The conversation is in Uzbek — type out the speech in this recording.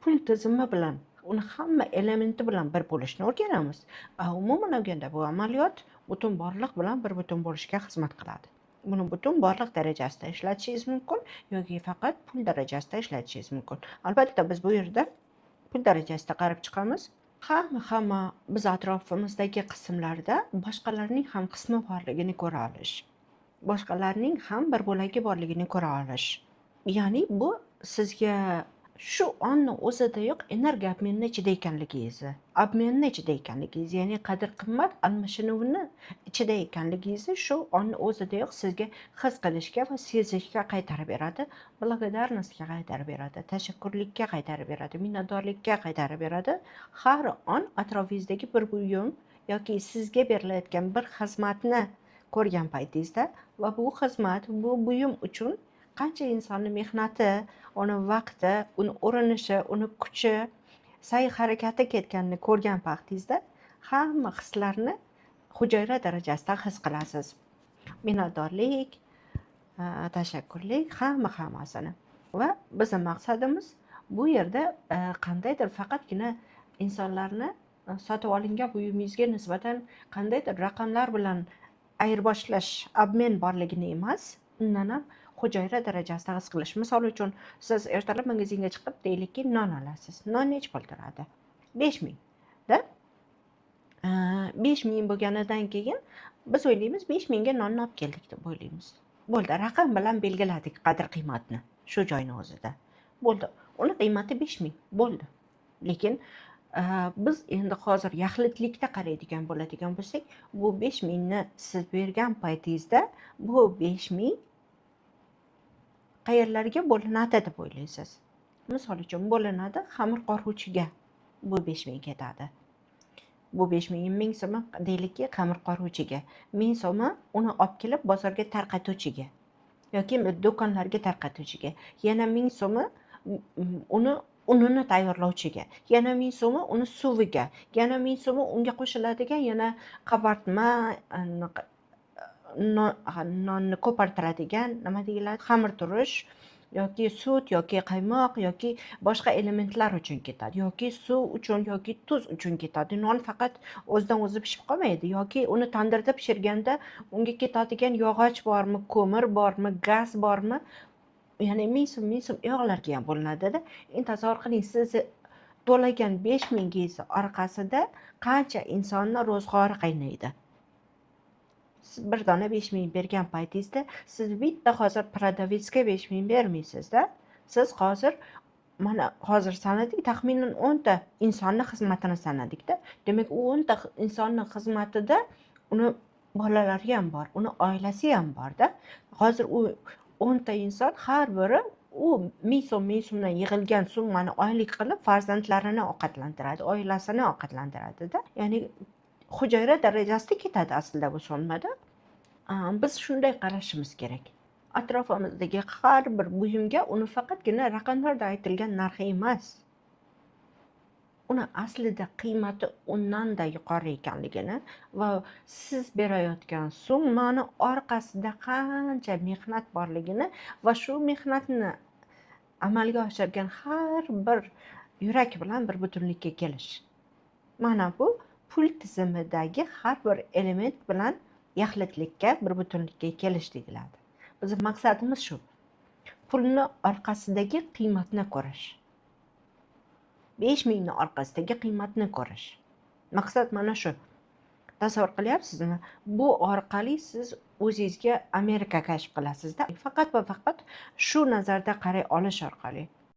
pul tizimi bilan, uni hamma elementi bilan bir bo'lishni o'rganamiz. Umuman olganda bu amaliyot butun borliq bilan bir butun bo'lishga xizmat qiladi. Buni butun borliq darajasida ishlatishingiz mumkin yoki faqat pul darajasida ishlatishingiz mumkin. Albatta biz bu yerda pul darajasida qarab chiqamiz. Hamma biz atrofimizdagi qismlarda boshqalarning ham qismi borligini ko'ra olish. Boshqalarning ham bir bo'lagi borligini ko'ra olish. Ya'ni bu sizga shu onni o'zidayoq energiya obmenini ichida ekanligingizni, obmenni ichida ekanligingizni, ya'ni qadr-qimmat almashinuvini ichida ekanligingizni shu onni o'zidayoq sizga his qilishga va sezishga qaytarib beradi, благодарностьga qaytarib beradi, tashakkurlikka qaytarib beradi, minnatdorlikka qaytarib beradi. Har on atrofingizdagi bir buyum yoki sizga berilayotgan bir xizmatni ko'rgan paytingizda va bu xizmat, bu buyum uchun qancha insonni mehnati, uni vaqti, uni urinishi, uni kuchi, sa'y-harakati ketganini ko'rgan vaqtingizda hamma hislarni hujayra darajasida his qilasiz. Minnatdorlik, tashakkurlik, hammasini. Va bizning maqsadimiz bu yerda qandaydir faqatgina insonlarni sotib olingan buyumingizga nisbatan qandaydir raqamlar bilan ayirboshlash, obmen borligini emas, undan ham hujayra darajasida his qilish. Misol uchun, siz ertalab magazinga chiqib, deylikki, non olasiz. Non necha pul turadi? 5000 da. 5000 bo'lganidan keyin biz o'ylaymiz, 5000 ga nonni olib keldik deb o'ylaymiz. Bo'ldi, raqam bilan belgiladik qadr-qiymatni shu joyning o'zida. Bo'ldi, uni qiymati 5000 bo'ldi. Lekin biz endi hozir yaxlitlikda qaraydigan bo'ladigan bo'lsak, bu 5000 ni siz bergan paytingizda bu 5000 qayerlarga bo'linadi deb o'ylaysiz? Misol uchun bo'linadi, xamir qoruvchiga bu 5000 ketadi. Bu 5000 1000 so'mi deylikki xamir qoruvchiga, 1000 so'mi uni olib kelib bozorga tarqatuvchiga yoki do'konlarga tarqatuvchiga, yana 1000 so'mi uni unini tayyorlovchiga, yana 1000 so'mi uni suviga, yana 1000 so'mi unga qo'shiladigan yana qabartma, nonni ko'partiradigan, nima deyiladi, xamir turish yoki sut yoki qaymoq yoki boshqa elementlar uchun ketadi, yoki suv uchun yoki tuz uchun ketadi. Non faqat o'zidan o'zi pishib qolmaydi, yoki uni tandirda pishirganda unga ketadigan yog'och bormi, ko'mir bormi, gaz bormi, ya'ni 1000 so'm yog'larga ham bo'linadi-da. Endi tasavvur qiling, siz to'lagan 5000 gingiz orqasida qancha insonni ro'zg'ori qaynaydi. Siz bir dona 5000 bergan paytingizda siz bitta hozir prodavitsga 5000 bermaysiz-da. Siz mana hozir sanadik, taxminan 10 ta insonni xizmatini sanadik-da. Demak, u 10 ta insonni xizmatida uni bolalari ham bor, uni oilasi ham bor-da. Hozir u 10 ta inson har biri u 1000 so'mdan yig'ilgan summani oylik qilib farzandlarini ovqatlantiradi, oilasini ovqatlantiradi-da. Ya'ni hujayra darajasida ketadi aslida bu so'mmada. Biz shunday qarashimiz kerak. Atrofimizdagi har bir buyumga uni faqatgina raqamlarda aytilgan narxi emas, uni aslida qiymati undan-da yuqori ekanligini va siz berayotgan summani orqasida qancha mehnat borligini va shu mehnatni amalga oshirgan har bir yurak bilan bir butunlikka kelish. Mana bu pul tizimidagi har bir element bilan yaxlitlikka, bir butunlikka kelish deyiladi. Bizning maqsadimiz shu. Pulni orqasidagi qiymatni ko'rish. 5000 ni orqasidagi qiymatni ko'rish. Maqsad mana shu. Tasavvur qilyapsizmi? Bu orqali siz o'zingizga Amerika kashf qilasizda. Faqat va faqat shu nazarda qaray olish orqali.